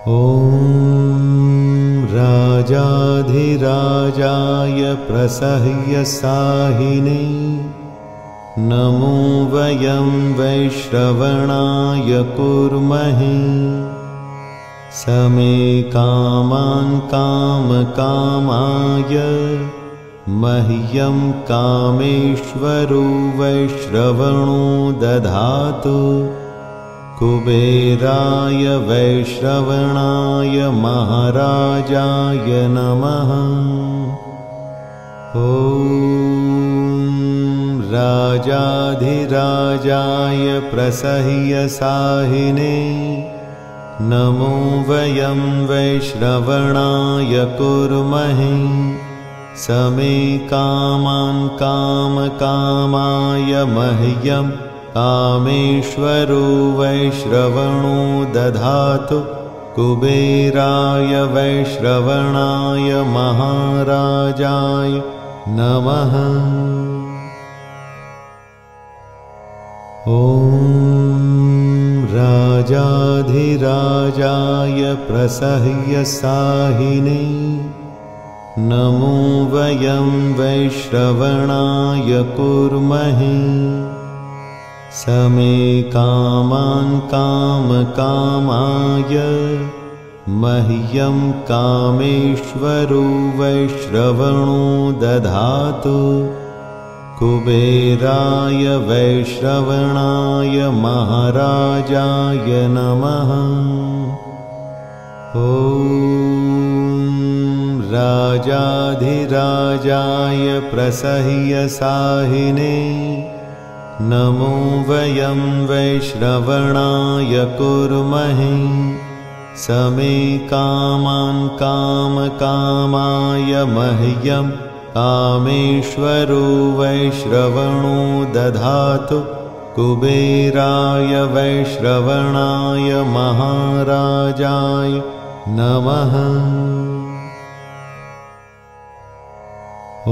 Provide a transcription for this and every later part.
ॐ राजाधिराजाय प्रसह्यसाहिने नमो वयं वैश्रवणाय कुर्महे समे कामान् कामकामाय मह्यं कामेश्वरो वैश्रवणो दधातु कुबेराय वैश्रवणाय महाराजाय नमः। ॐ राजाधिराजाय प्रसह्यसाहिने नमो वयं वैश्रवणाय कुर्महे समे कामान् कामकामाय मह्यं कामेश्वरो वैश्रवणो दधातु कुबेराय वैश्रवणाय महाराजाय नमः। ॐ राजाधिराजाय प्रसह्यसाहिने नमो वयं वैश्रवणाय कुर्महे समे कामान् कामकामाय मह्यं कामेश्वरो वैश्रवणो दधातु कुबेराय वैश्रवणाय महाराजाय नमः। ॐ राजाधिराजाय प्रसह्यसाहिने नमो वयं वैश्रवणाय कुर्महे समे कामान् कामकामाय मह्यं कामेश्वरो वैश्रवणो दधातु कुबेराय वैश्रवणाय महाराजाय नमः। ॐ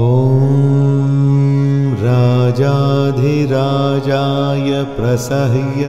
राजाधिराजाय प्रसह्य